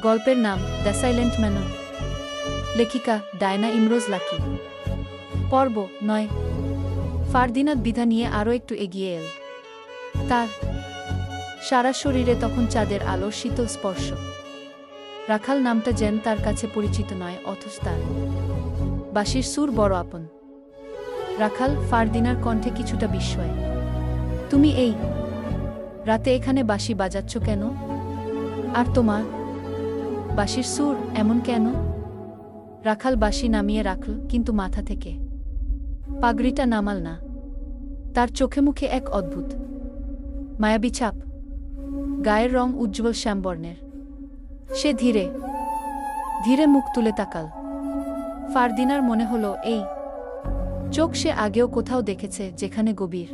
গল্পের নাম the silent manor. লেখিকা ডায়না ইমরোজ লাকি। পর্ব 9। ফারদিনাদ বিধা নিয়ে আরও একটু এগিয়ে এল। তার সারা শরীরে তখন চাঁদের আলোর শীতল স্পর্শ। রাখাল নামটা যেন তার কাছে পরিচিত নয়, অথচ তার বাঁশির সুর বড় আপন। রাখাল, ফারদিনার কণ্ঠে কিছুটা বিস্ময়। তুমি এই রাতে এখানে বাঁশি বাজাচ্ছ কেন? আর তোমার বাঁশির সুর এমন কেন? রাখাল বাঁশি নামিয়ে রাখল, কিন্তু মাথা থেকে পাগড়িটা নামাল না। তার চোখে মুখে এক অদ্ভুত মায়াবী ছাপ, গায়ের রং উজ্জ্বল শ্যামবর্ণের। সে ধীরে ধীরে মুখ তুলে তাকাল। ফারদিনার মনে হলো এই চোখ সে আগেও কোথাও দেখেছে, যেখানে গভীর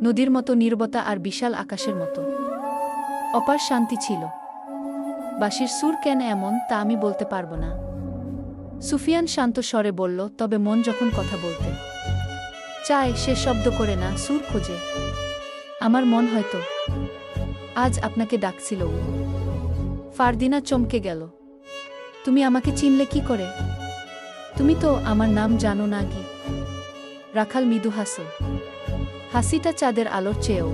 নদীর মতো নীরবতা আর বিশাল আকাশের মতো অপার শান্তি ছিল। বাঁশির সুর কেন এমন তা আমি বলতে পারবো না, সুফিয়ান শান্ত স্বরে বলল। তবে মন যখন কথা বলতে চায় সে শব্দ করে না, সুর খোঁজে। আমার মন হয়তো আজ আপনাকে ডাকছিল। ফারদিনা চমকে গেল। তুমি আমাকে চিনলে কি করে? তুমি তো আমার নাম জানো না কি? রাখাল মৃদু হাসল। হাসিটা চাঁদের আলোর চেয়েও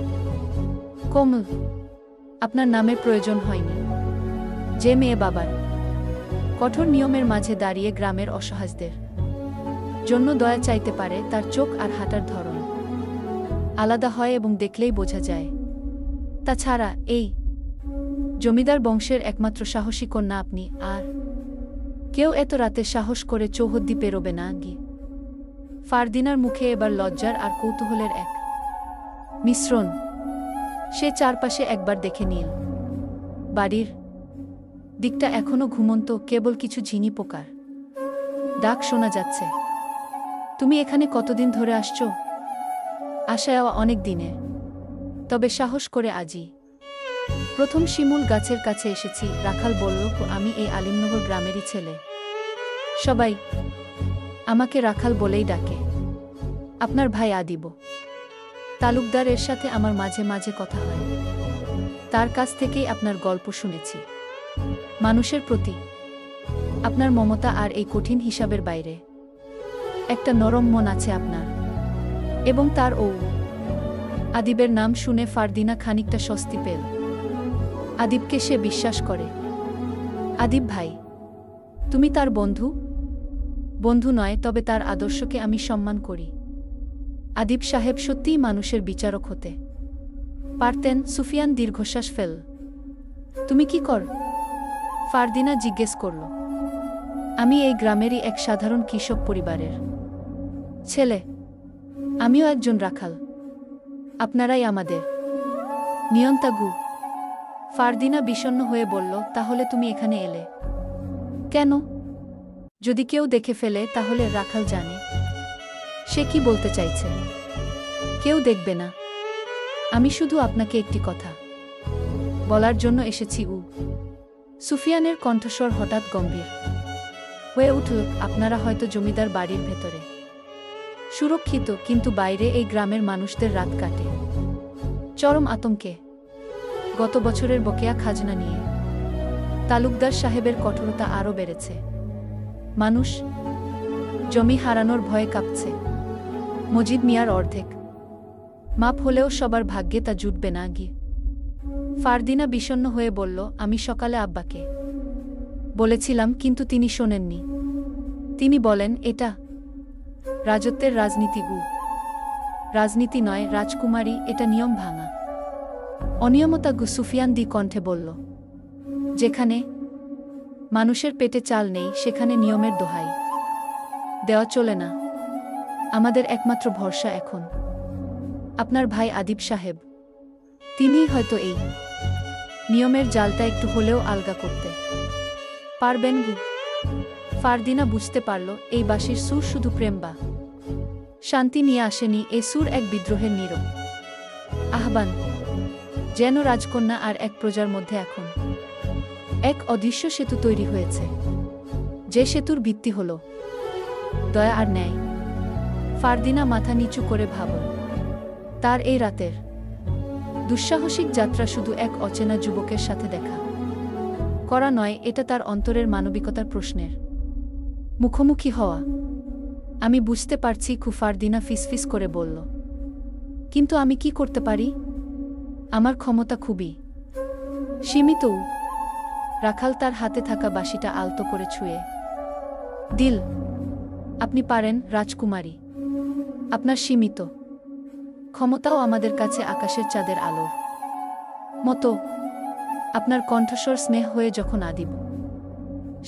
কোমল। আপনার নামের প্রয়োজন হয়নি। যে মেয়ে বাবার কঠোর নিয়মের মাঝে দাঁড়িয়ে গ্রামের অসহায়দের জন্য দয়া চাইতে পারে, তার চোখ আর হাঁটার ধরন আলাদা হয় এবং দেখলেই বোঝা যায়। তাছাড়া এই জমিদার বংশের একমাত্র সাহসী কন্যা আপনি, আর কেউ এত রাতে সাহস করে চৌহদ্দি পেরোবে না গি। ফারদিনার মুখে এবার লজ্জার আর কৌতূহলের এক মিশ্রণ। সে চারপাশে একবার দেখে নিল। বাড়ির দিকটা এখনো ঘুমন্ত, কেবল কিছু ঝিনি পোকার ডাক শোনা যাচ্ছে। তুমি এখানে কতদিন ধরে আসছো? আশায় অনেক দিনে, তবে সাহস করে আজই প্রথম শিমুল গাছের কাছে এসেছি। রাখাল বলল, আমি এই আলিমনগর গ্রামেরই ছেলে। সবাই আমাকে রাখাল বলেই ডাকে। আপনার ভাই আদিব তালুকদারের সাথে আমার মাঝে মাঝে কথা হয়। তার কাছ থেকেই আপনার গল্প শুনেছি। মানুষের প্রতি আপনার মমতা আর এই কঠিন হিসাবের বাইরে একটা নরম মন আছে আপনার। এবং তার আদিবের নাম শুনে ফারদিনা খানিকটা স্বস্তি পেল। আদিবকে সে বিশ্বাস করে। আদিব ভাই, তুমি তার বন্ধু? বন্ধু নয়, তবে তার আদর্শকে আমি সম্মান করি। আদিব সাহেব সত্যিই মানুষের বিচারক হতে পারতেন। সুফিয়ান দীর্ঘশ্বাস ফেল। তুমি কি কর? ফারদিনা জিজ্ঞেস করল। আমি এই গ্রামেরই এক সাধারণ কৃষক পরিবারের ছেলে। আমিও একজন রাখাল। আপনারাই আমাদের নিয়ন্তাগু। ফারদিনা বিষণ্ণ হয়ে বলল, তাহলে তুমি এখানে এলে কেন? যদি কেউ দেখে ফেলে তাহলে? রাখাল জানে সে কি বলতে চাইছে। কেউ দেখবে না। আমি শুধু আপনাকে একটি কথা বলার জন্য এসেছি। সুফিয়ানের কণ্ঠস্বর হঠাৎ গম্ভীর হয়ে উঠল। আপনারা হয়তো জমিদার বাড়ির ভেতরে সুরক্ষিত, কিন্তু বাইরে এই গ্রামের মানুষদের রাত কাটে চরম আতঙ্কে। গত বছরের বকেয়া খাজনা নিয়ে তালুকদার সাহেবের কঠোরতা আরও বেড়েছে। মানুষ জমি হারানোর ভয়ে কাঁপছে। মজিদ মিয়ার অর্ধেক মাপ হলেও সবার ভাগ্যে তা জুটবে না গিয়ে। ফারদিনা বিষণ্ণ হয়ে বলল, আমি সকালে আব্বাকে বলেছিলাম, কিন্তু তিনি শোনেননি। তিনি বলেন এটা রাজত্বের রাজনীতি। রাজনীতি নয় রাজকুমারী, এটা নিয়ম ভাঙা অনিয়মতা। সুফিয়ান দি কণ্ঠে বলল, যেখানে মানুষের পেটে চাল নেই সেখানে নিয়মের দোহাই দেওয়া চলে না। আমাদের একমাত্র ভরসা এখন আপনার ভাই আদিব সাহেব। তিনিই হয়তো এই নিয়মের জালটা একটু হলেও আলগা করতে পারবেন। ফারদিনা বুঝতে পারল এই বাঁশির সুর শুধু প্রেম বা শান্তি নিয়ে আসেনি। এই সুর এক বিদ্রোহের নীরব আহ্বান, যেন রাজকন্যা আর এক প্রজার মধ্যে এখন এক অদৃশ্য সেতু তৈরি হয়েছে, যে সেতুর ভিত্তি হল দয়া আর ন্যায়। ফারদিনা মাথা নিচু করে ভাবল, তার এই রাতের দুঃসাহসিক যাত্রা শুধু এক অচেনা যুবকের সাথে দেখা করা নয়, এটা তার অন্তরের মানবিকতার প্রশ্নের মুখোমুখি হওয়া। আমি বুঝতে পারছি, ফারদিনা ফিসফিস করে বলল। কিন্তু আমি কি করতে পারি? আমার ক্ষমতা খুবই সীমিত। রাখাল তার হাতে থাকা বাঁশিটা আলতো করে ছুঁয়ে দিল। আপনি পারেন রাজকুমারী, আপনার সীমিত ক্ষমতাও আমাদের কাছে আকাশের চাঁদের আলোর মতো। আপনার কণ্ঠস্বর স্নেহ হয়ে যখন আদিব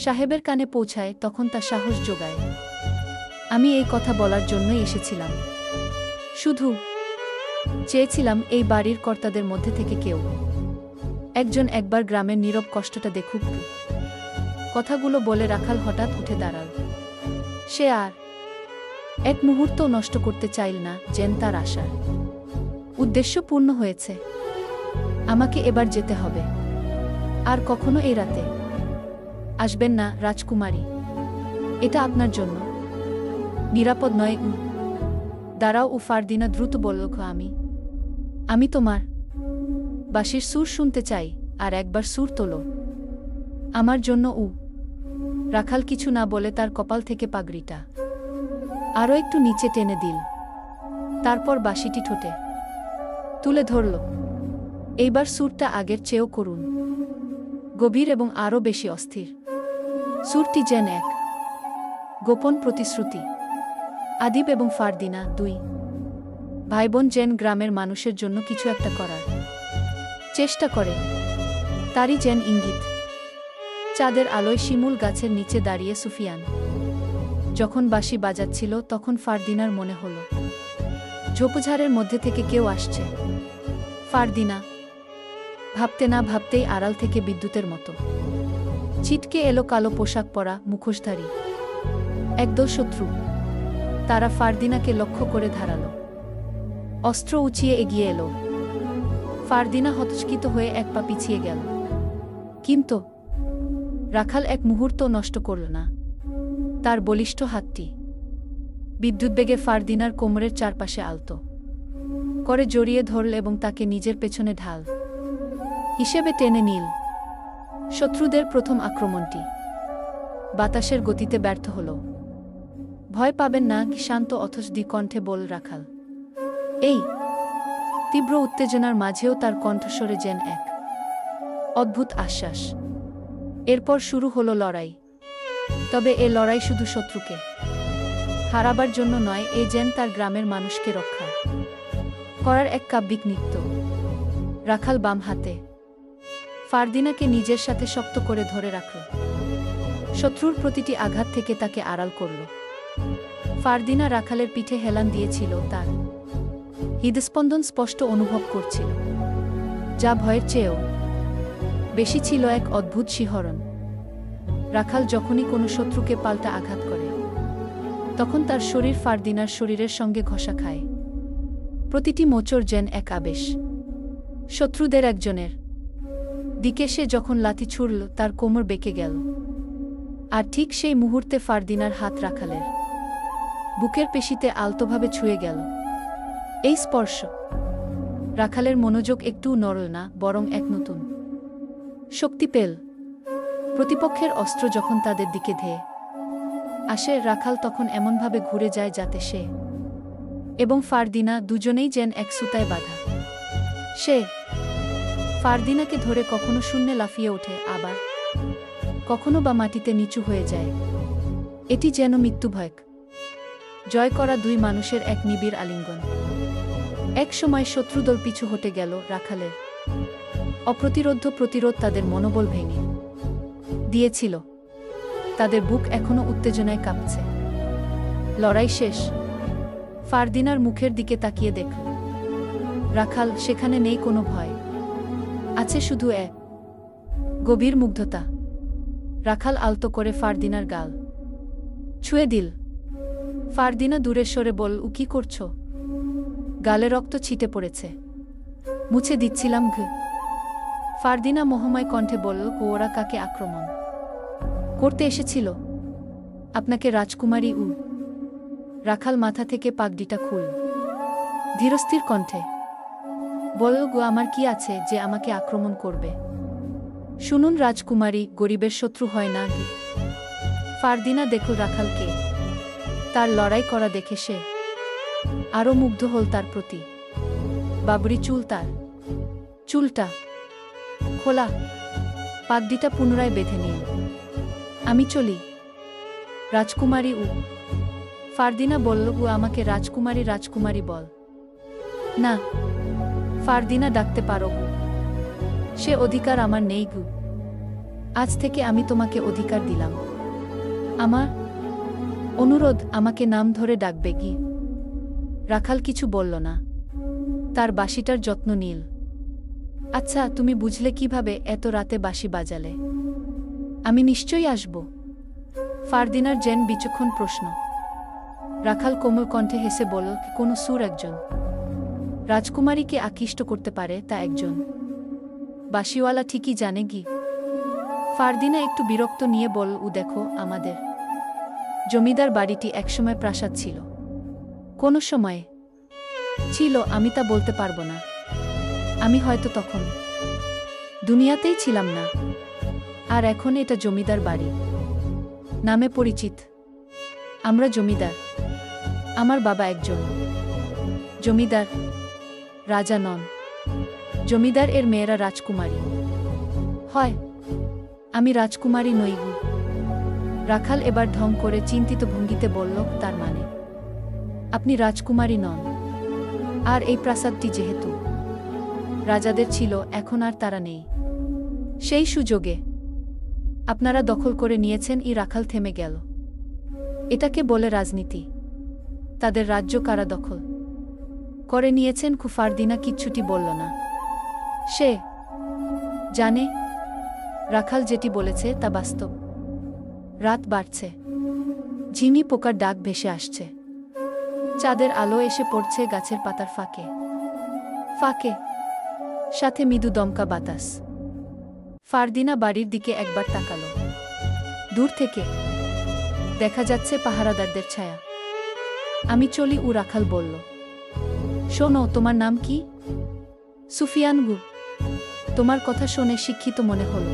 সাহেবের কানে পৌঁছায়, তখন তা সাহস যোগায়। আমি এই কথা বলার জন্যই এসেছিলাম। শুধু চেয়েছিলাম এই বাড়ির কর্তাদের মধ্যে থেকে কেউ একজন একবার গ্রামের নীরব কষ্টটা দেখুক। কথাগুলো বলে রাখাল হঠাৎ উঠে দাঁড়াল। সে আর এক মুহূর্ত নষ্ট করতে চাইল না, যেন তার আশার উদ্দেশ্য পূর্ণ হয়েছে। আমাকে এবার যেতে হবে। আর কখনো এই রাতে আসবেন না রাজকুমারী, এটা আপনার জন্য নিরাপদ নয়। দাঁড়াও। ফারদিনা দ্রুত বলল, আমি তোমার বাঁশির সুর শুনতে চাই, আর একবার সুর তোলো আমার জন্য। রাখাল কিছু না বলে তার কপাল থেকে পাগড়িটা আরও একটু নিচে টেনে দিল। তারপর বাঁশিটি ঠোঁটে তুলে ধরল। এইবার সুরটা আগের চেয়েও করুণ, গভীর এবং আরও বেশি অস্থির। সুরটি যেন এক গোপন প্রতিশ্রুতি। আদিব এবং ফারদিনা, দুই ভাইবোন, যেন গ্রামের মানুষের জন্য কিছু একটা করার চেষ্টা করে। তারই যেন ইঙ্গিত। চাঁদের আলোয় শিমুল গাছের নিচে দাঁড়িয়ে সুফিয়ান যখন বাঁশি বাজাচ্ছিল, তখন ফারদিনার মনে হল ঝোপঝাড়ের মধ্যে থেকে কেউ আসছে। ফারদিনা ভাবতে না ভাবতেই আড়াল থেকে বিদ্যুতের মতো ছিটকে এলো কালো পোশাক পরা, মুখোশধারী একদল শত্রু। তারা ফারদিনাকে লক্ষ্য করে ধারালো অস্ত্র উঁচিয়ে এগিয়ে এলো। ফারদিনা হতচকিত হয়ে এক পা পিছিয়ে গেল, কিন্তু রাখাল এক মুহূর্ত নষ্ট করল না। তার বলিষ্ঠ হাতটি বিদ্যুৎবেগে ফারদিনার কোমরের চারপাশে আলতো করে জড়িয়ে ধরল এবং তাকে নিজের পেছনে ঢাল হিসেবে টেনে নিল। শত্রুদের প্রথম আক্রমণটি বাতাসের গতিতে ব্যর্থ হল। ভয় পাবেন না, শান্ত অথচ দ্বিকণ্ঠে বল রাখাল। এই তীব্র উত্তেজনার মাঝেও তার কণ্ঠস্বরে যেন এক অদ্ভুত আশ্বাস। এরপর শুরু হলো লড়াই। তবে এ লড়াই শুধু শত্রুকে হারাবার জন্য নয়, এ যেন তার গ্রামের মানুষকে রক্ষা করার এক কাব্যিক নৃত্য। রাখাল বাম হাতে ফারদিনাকে নিজের সাথে শক্ত করে ধরে রাখল। শত্রুর প্রতিটি আঘাত থেকে তাকে আড়াল করল। ফারদিনা রাখালের পিঠে হেলান দিয়েছিল, তার হৃদস্পন্দন স্পষ্ট অনুভব করছিল, যা ভয়ের চেয়েও বেশি ছিল এক অদ্ভুত শিহরণ। রাখাল যখনই কোনো শত্রুকে পাল্টা আঘাত করে, তখন তার শরীর ফারদিনার শরীরের সঙ্গে ঘষা খায়। প্রতিটি মোচড় যেন এক আবেশ। শত্রুদের একজনের দিকে সে যখন লাথি ছুড়ল, তার কোমর বেঁকে গেল। আর ঠিক সেই মুহূর্তে ফারদিনার হাত রাখালের বুকের পেশিতে আলতোভাবে ছুঁয়ে গেল। এই স্পর্শ রাখালের মনোযোগ একটুও নড়ল না, বরং এক নতুন শক্তি পেল। প্রতিপক্ষের অস্ত্র যখন তাদের দিকে ধেয়ে আসে, রাখাল তখন এমনভাবে ঘুরে যায় যাতে সে এবং ফারদিনা দুজনেই যেন এক সুতায় বাঁধা। সে ফারদিনাকে ধরে কখনো শূন্যে লাফিয়ে ওঠে, আবার কখনো বা মাটিতে নিচু হয়ে যায়। এটি যেন মৃত্যুভয় জয় করা দুই মানুষের এক নিবিড় আলিঙ্গন। এক সময় শত্রুদল পিছু হটে গেল। রাখালের অপ্রতিরোধ্য প্রতিরোধ তাদের মনোবল ভেঙে দিয়েছিল। তাদের বুক এখনো উত্তেজনায় কাঁপছে। লড়াই শেষ। ফারদিনার মুখের দিকে তাকিয়ে দেখল রাখাল, সেখানে নেই কোনো ভয়, আছে শুধু এক গভীর মুগ্ধতা। রাখাল আলতো করে ফারদিনার গাল ছুঁয়ে দিল। ফারদিনা দূরে সরে বলল, কি করছো? গালে রক্ত ছিটে পড়েছে, মুছে দিচ্ছিলাম। ফারদিনা মোহময় কণ্ঠে বলল, ওরা কাকে আক্রমণ করতে এসেছিল? আপনাকে রাজকুমারী। রাখাল মাথা থেকে পাগড়িটা খুল ধীরস্থির কণ্ঠে বলল, আমার কি আছে যে আমাকে আক্রমণ করবে? শুনুন রাজকুমারী, গরিবের শত্রু হয় না কি? ফারদিনা দেখল রাখালকে, তার লড়াই করা দেখে সে আরও মুগ্ধ হল তার প্রতি। বাবরি চুল, তার চুলটা খোলা, পাগড়িটা পুনরায় বেঁধে নিল। আমি চলি রাজকুমারী। ফারদিনা বলল, আমাকে রাজকুমারী রাজকুমারী বল না। ফারদিনা ডাকতে পারো, সে অধিকার আমার নেই গু। আজ থেকে আমি তোমাকে অধিকার দিলাম। আমার অনুরোধ, আমাকে নাম ধরে ডাকবে কি? রাখাল কিছু বলল না, তার বাঁশিটার যত্ন নিল। আচ্ছা, তুমি বুঝলে কিভাবে এত রাতে বাঁশি বাজালে? আমি নিশ্চয়ই আসব। ফারদিনার যেন বিচক্ষণ প্রশ্ন। রাখাল কোমল কণ্ঠে হেসে বলল, কোনো সুর একজন রাজকুমারীকে আকৃষ্ট করতে পারে, তা একজন বাঁশিওয়ালা ঠিকই জানে গি। ফারদিনা একটু বিরক্ত নিয়ে বলল, দেখো, আমাদের জমিদার বাড়িটি একসময় প্রাসাদ ছিল। কোনো সময়ে ছিল, আমি তা বলতে পারবো না। আমি হয়তো তখন দুনিয়াতেই ছিলাম না। আর এখন এটা জমিদার বাড়ি নামে পরিচিত। আমরা জমিদার। আমার বাবা একজন জমিদার, রাজা নন। জমিদার এর মেয়েরা রাজকুমারী হয়, আমি রাজকুমারী নই গু। রাখাল এবার ঢং করে চিন্তিত ভঙ্গিতে বলল, তার মানে আপনি রাজকুমারী নন। আর এই প্রাসাদটি যেহেতু রাজাদের ছিল, এখন আর তারা নেই। সেই সুযোগে আপনারা দখল করে নিয়েছেন। রাখাল থেমে গেল। এটাকে বলে রাজনীতি। তাদের রাজ্য কারা দখল করে নিয়েছেন? ফারদিনা কিচ্ছুটি বলল না। সে জানে রাখাল যেটি বলেছে তা বাস্তব। রাত বাড়ছে, ঝিমি পোকার ডাক ভেসে আসছে। চাঁদের আলো এসে পড়ছে গাছের পাতার ফাঁকে ফাঁকে, সাথে মৃদু দমকা বাতাস। ফারদিনা বাড়ির দিকে একবার তাকালো। দূর থেকে দেখা যাচ্ছে পাহারাদারদের ছায়া। আমি চলি, রাখাল বলল। শোনো, তোমার নাম কি? সুফিয়ান গু। তোমার কথা শুনে শিক্ষিত মনে হল।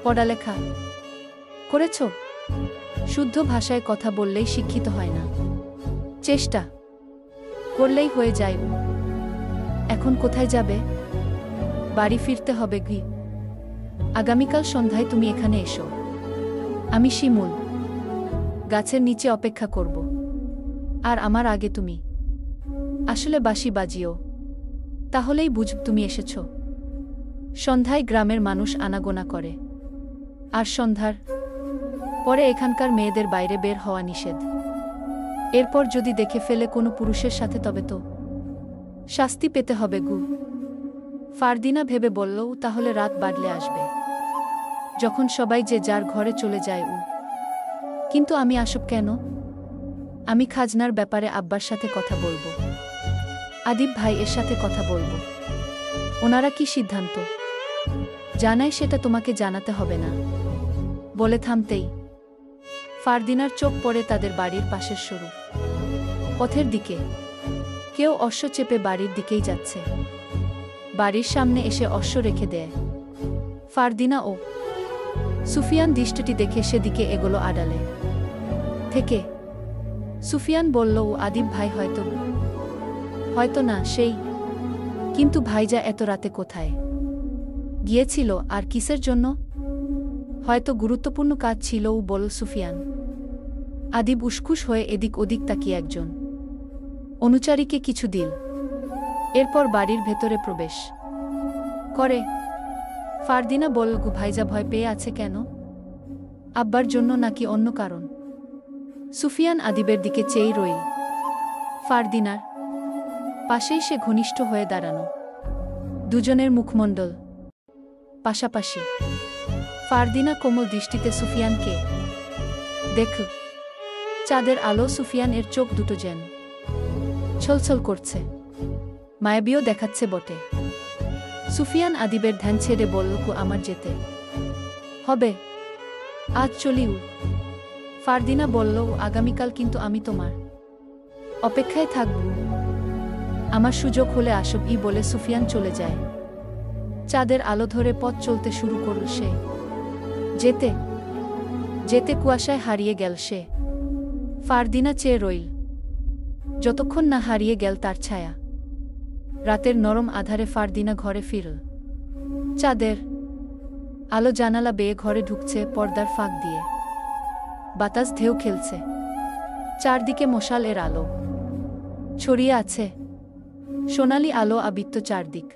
পড়ালেখা করেছ? শুদ্ধ ভাষায় কথা বললেই শিক্ষিত হয় না, চেষ্টা করলেই হয়ে যায়। এখন কোথায় যাবে? বাড়ি ফিরতে হবে গি। আগামীকাল সন্ধ্যায় তুমি এখানে এসো। আমি শিমুল গাছের নিচে অপেক্ষা করব। আর আমার আগে তুমি আসলে বাঁশি বাজিও, তাহলেই বুঝব তুমি এসেছ। সন্ধ্যায় গ্রামের মানুষ আনাগোনা করে, আর সন্ধ্যার পরে এখানকার মেয়েদের বাইরে বের হওয়া নিষেধ। এরপর যদি দেখে ফেলে কোনো পুরুষের সাথে, তবে তো শাস্তি পেতে হবে গু। ফারদিনা ভেবে বলল, তাহলে রাত বাড়লে আসবে, যখন সবাই যে যার ঘরে চলে যায়। কিন্তু আমি আসব কেন? আমি খাজনার ব্যাপারে আব্বার সাথে কথা বলবো, আদিব ভাই এর সাথে কথা বলবো। ওনারা কি সিদ্ধান্ত জানায় সেটা তোমাকে জানাতে হবে না বলে থামতেই ফারদিনার চোখ পড়ে তাদের বাড়ির পাশের সরু পথের দিকে। কেউ অশ্ব চেপে বাড়ির দিকেই যাচ্ছে। বাড়ির সামনে এসে অশ্ব রেখে দেয়। ফারদিনা ও সুফিয়ান দৃষ্টিটি দেখে সেদিকে এগোলো আড়ালে থেকে। সুফিয়ান বলল, আদিব ভাই হয়তো না, সেই। কিন্তু ভাইজা এত রাতে কোথায় গিয়েছিল, আর কিসের জন্য? হয়তো গুরুত্বপূর্ণ কাজ ছিল, বল সুফিয়ান। আদিব উসখুস হয়ে এদিক ওদিক তাকিয়ে একজন অনুচারীকে কিছু দিল। এরপর বাড়ির ভেতরে প্রবেশ করে। ফারদিনা বলল, ভাইজা ভয় পেয়ে আছে কেন? আব্বার জন্য নাকি অন্য কারণ? সুফিয়ান আদিবের দিকে চেয়ে রইল। ফারদিনার পাশেই সে ঘনিষ্ঠ হয়ে দাঁড়ানো। দুজনের মুখমণ্ডল পাশাপাশি। ফারদিনা কোমল দৃষ্টিতে সুফিয়ানকে দেখল। চাঁদের আলো সুফিয়ান এর চোখ দুটো যেন ছলছল করছে, মায়াবীও দেখাচ্ছে বটে। সুফিয়ান আদিবের ধ্যান ছেড়ে বলল, আমার যেতে হবে, আজ চলিউ। ফারদিনা বলল, আগামীকাল কিন্তু আমি তোমার অপেক্ষায় থাকব। আমার সুযোগ হলে আসব বলে সুফিয়ান চলে যায়। চাঁদের আলো ধরে পথ চলতে শুরু করল সে। যেতে যেতে কুয়াশায় হারিয়ে গেল সে। ফারদিনা চেয়ে রইল, যতক্ষণ না হারিয়ে গেল তার ছায়া। রাতের নরম আধারে ফারদিনা ঘরে ফিরল। চাঁদের আলো জানালা বেয়ে ঘরে ঢুকছে পর্দার ফাঁক দিয়ে। বাতাস ঢেউ খেলছে, চারদিকে মশাল এর আলো ছড়িয়ে আছে, সোনালি আলো আবৃত চারদিক।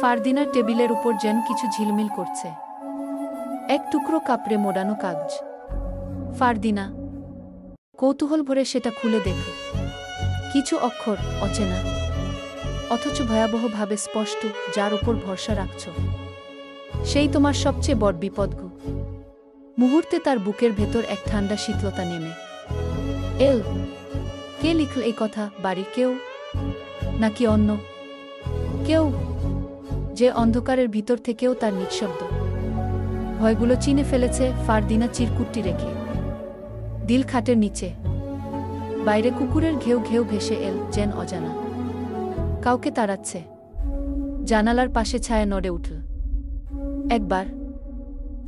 ফারদিনার টেবিলের উপর যেন কিছু ঝিলমিল করছে, এক টুকরো কাপড়ে মোড়ানো কাগজ। ফারদিনা কৌতূহল ভরে সেটা খুলে দেখল। কিছু অক্ষর অচেনা, অথচ ভয়াবহভাবে স্পষ্ট, যার উপর ভরসা রাখছ সেই তোমার সবচেয়ে বড় বিপদ গো। মুহূর্তে তার বুকের ভেতর এক ঠান্ডা শীতলতা নেমে এল। কে লিখল এই কথা? বাড়ির কেউ, নাকি অন্য কেউ, যে অন্ধকারের ভিতর থেকেও তার নিঃশব্দ ভয়গুলো চিনে ফেলেছে? ফারদিনা চিরকুটটি রেখে দিল খাটের নিচে। বাইরে কুকুরের ঘেউ ঘেউ ভেসে এল, যেন অজানা কাউকে তাড়াচ্ছে। জানালার পাশে ছায়া নড়ে উঠল একবার।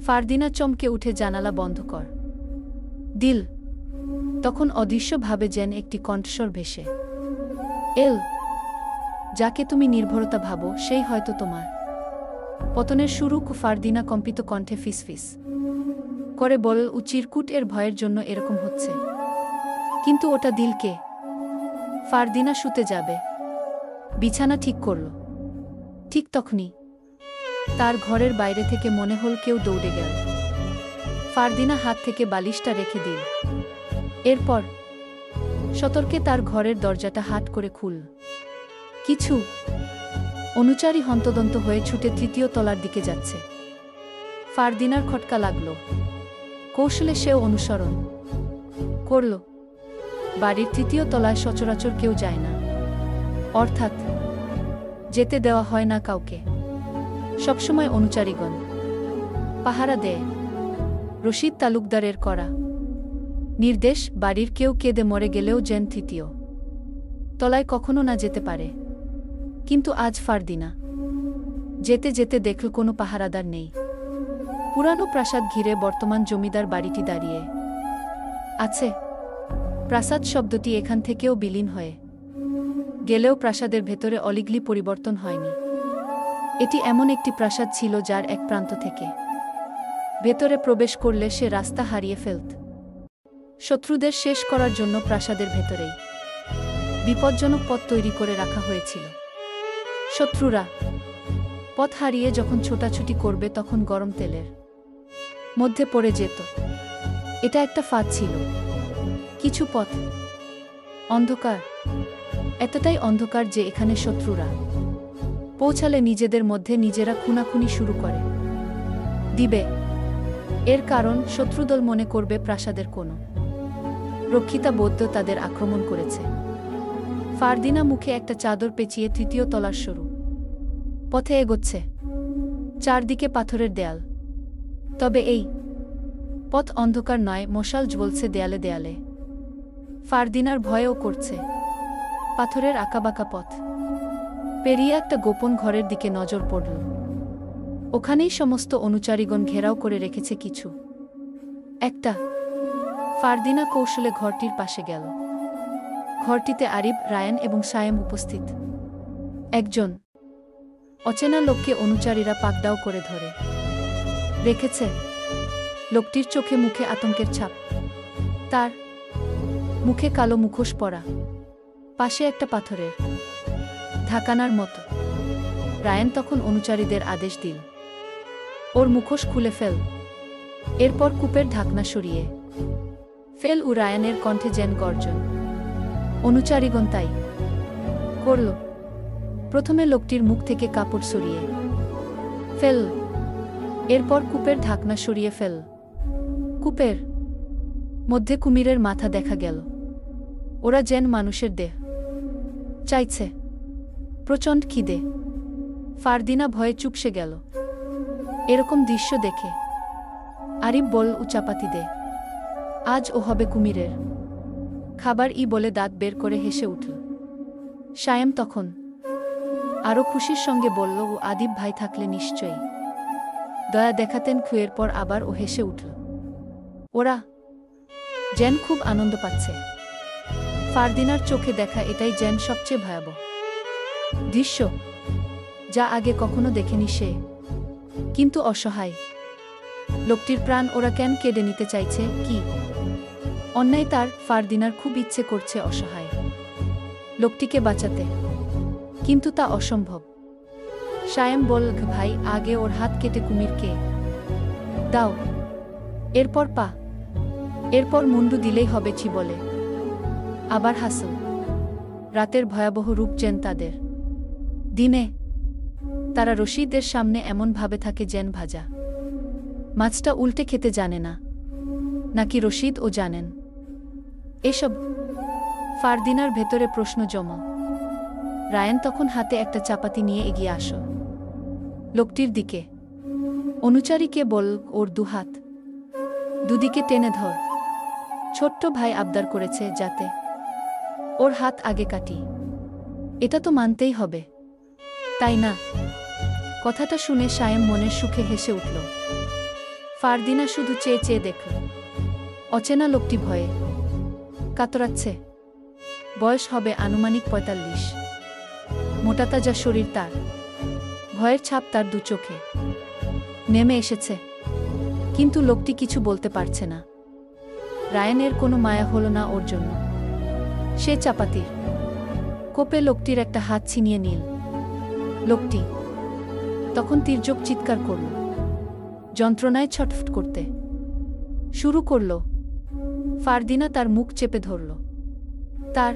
ফারদিনা চমকে উঠে জানালা বন্ধ কর দিল। তখন অদৃশ্যভাবে যেন একটি কণ্ঠস্বর ভেসে এল, যাকে তুমি নির্ভরতা ভাবো সেই হয়তো তোমার পতনের শুরু। ফারদিনা কম্পিত কণ্ঠে ফিসফিস করে বলল, চিরকুট এর ভয়ের জন্য এরকম হচ্ছে। কিন্তু ওটা দিলকে। ফারদিনা শুতে যাবে, বিছানা ঠিক করল। ঠিক তখনই তার ঘরের বাইরে থেকে মনে হল কেউ দৌড়ে গেল। ফারদিনা হাত থেকে বালিশটা রেখে দিল। এরপর সতর্কে তার ঘরের দরজাটা হাট করে খুলল। কিছু অনুচারী হন্তদন্ত হয়ে ছুটে তৃতীয় তলার দিকে যাচ্ছে। ফারদিনার খটকা লাগল। কৌশলে সেও অনুসরণ করল। বাড়ির তৃতীয় তলায় সচরাচর কেউ যায় না, অর্থাৎ যেতে দেওয়া হয় না কাউকে। সবসময় অনুচারীগণ পাহারা দেয়। রশিদ তালুকদারের করা নির্দেশ, বাড়ির কেউ কেঁদে মরে গেলেও যেন তৃতীয় তলায় কখনো না যেতে পারে। কিন্তু আজ ফারদিনা যেতে যেতে দেখল কোনো পাহারাদার নেই। পুরানো প্রাসাদ ঘিরে বর্তমান জমিদার বাড়িটি দাঁড়িয়ে আছে। প্রাসাদ শব্দটি এখান থেকেও বিলীন হয়ে গেলেও প্রাসাদের ভেতরে অলিগলি পরিবর্তন হয়নি। এটি এমন একটি প্রাসাদ ছিল যার এক প্রান্ত থেকে ভেতরে প্রবেশ করলে সে রাস্তা হারিয়ে ফেলত। শত্রুদের শেষ করার জন্য প্রাসাদের ভেতরেই বিপজ্জনক পথ তৈরি করে রাখা হয়েছিল। শত্রুরা পথ হারিয়ে যখন ছোটাছুটি করবে তখন গরম তেলের মধ্যে পড়ে যেত। এটা একটা ফাঁদ ছিল। কিছু পথ অন্ধকার, এতটাই অন্ধকার যে এখানে শত্রুরা পৌঁছালে নিজেদের মধ্যে নিজেরা খুনাখুনি শুরু করে দিবে। এর কারণ শত্রুদল মনে করবে প্রাসাদের কোনো রক্ষিতা বৌদ্ধ তাদের আক্রমণ করেছে। ফারদিনা মুখে একটা চাদর পেঁচিয়ে তৃতীয় তলার সরু পথে এগোচ্ছে। চারদিকে পাথরের দেয়াল, তবে এই পথ অন্ধকার নয়, মশাল জ্বলছে দেয়ালে দেয়ালে। ফারদিনার ভয়ও করছে। পাথরের আঁকাবাঁকা পথ পেরিয়ে একটা গোপন ঘরের দিকে নজর পড়ল। ওখানেই সমস্ত অনুচারীগণ ঘেরাও করে রেখেছে কিছু একটা। ফারদিনা কৌশলে ঘরটির পাশে গেল। ঘরটিতে আরিব, রায়ান এবং সায়েম উপস্থিত। একজন অচেনা লোককে অনুচারীরা পাকড়াও করে ধরে রেখেছে। লোকটির চোখে মুখে আতঙ্কের ছাপ, তার মুখে কালো মুখোশ পরা, পাশে একটা পাথরের ঢাকানার মতো। রায়ান তখন অনুচারীদের আদেশ দিল, ওর মুখোশ খুলে ফেল। এরপর কূপের ঢাকনা সরিয়ে ফেল। ও রায়ানের কণ্ঠে যেন গর্জন। অনুচারীগণ তাই করল। প্রথমে লোকটির মুখ থেকে কাপড় সরিয়ে ফেল, এরপর কূপের ঢাকনা সরিয়ে ফেল। কূপের মধ্যে কুমিরের মাথা দেখা গেল। ওরা যেন মানুষের দেহ চাইছে। প্রচণ্ড খিদে। ফারদিনা ভয়ে চুপসে গেল। এরকম দৃশ্য দেখে আরিফ বল, চাপাতি দে, আজ ও হবে কুমিরের খাবার। ই বলে দাঁত বের করে হেসে উঠল। সায়েম তখন আরও খুশির সঙ্গে বলল, ও আদিব ভাই থাকলে নিশ্চয়ই দয়া দেখাতেন। খুয়ের পর আবার ও হেসে উঠল। ওরা যেন খুব আনন্দ পাচ্ছে। ফারদিনার চোখে দেখা এটাই যেন সবচেয়ে ভয়াবহ দৃশ্য, যা আগে কখনো দেখেনি সে। কিন্তু অসহায় লোকটির প্রাণ ওরা কেন কেড়ে নিতে চাইছে? কি অন্যায় তার? ফারদিনার খুব ইচ্ছে করছে অসহায় লোকটিকে বাঁচাতে, কিন্তু তা অসম্ভব। শায়েম বলল, ভাই, আগে ওর হাত কেটে কুমিরকে দাও, এরপর পা, এরপর মুন্ডু দিলেই হবে। ছি বলে আবার হাসল। রাতের ভয়াবহ রূপ যেন তাদের। দিনে তারা রশিদের সামনে এমনভাবে থাকে যেন ভাজা মাছটা উল্টে খেতে জানে না, নাকি রশিদ ও জানেন এসব? ফারদিনার ভেতরে প্রশ্ন জমা। রায়ান তখন হাতে একটা চাপাতি নিয়ে এগিয়ে আসো লোকটির দিকে। অনুচারীকে বল, ওর দুহাত দুদিকে টেনে ধর। ছোট্ট ভাই আবদার করেছে যাতে ওর হাত আগে কাটি। এটা তো মানতেই হবে, তাই না? কথাটা শুনে শায়েম মনের সুখে হেসে উঠল। ফারদিনা শুধু চেয়ে চেয়ে দেখল। অচেনা লোকটি ভয়ে কাতরাচ্ছে। বয়স হবে আনুমানিক ৪৫। মোটাতাজা শরীর তার, ভয়ের ছাপ তার দু চোখে নেমে এসেছে। কিন্তু লোকটি কিছু বলতে পারছে না। রায়ানের কোনো মায়া হল না ওর জন্য। সে চাপাতির কোপে লোকটির একটা হাত ছিনিয়ে নিল। লোকটি তখন তির্যক চিৎকার করল, যন্ত্রণায় ছটফট করতে শুরু করল। ফারদিনা তার মুখ চেপে ধরল, তার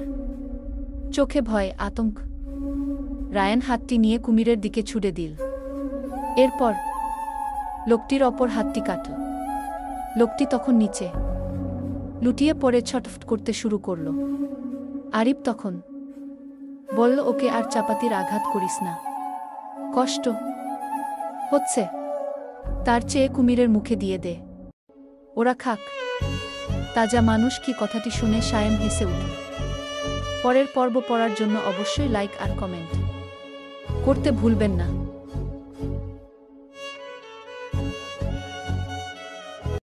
চোখে ভয়, আতঙ্ক। রায়ান হাতটি নিয়ে কুমিরের দিকে ছুড়ে দিল। এরপর লোকটির অপর হাতটি কাটল। লোকটি তখন নিচে লুটিয়ে পড়ে ছটফট করতে শুরু করল। আরিফ তখন বলল, ওকে আর চাপাতির আঘাত করিস না, কষ্ট হচ্ছে। তার চেয়ে কুমিরের মুখে দিয়ে দে, ওরা খাক। তাজা মানুষ কি? কথাটি শুনে শায়েম হেসে উঠল। পরের পর্ব পড়ার জন্য অবশ্যই লাইক আর কমেন্ট করতে ভুলবেন না।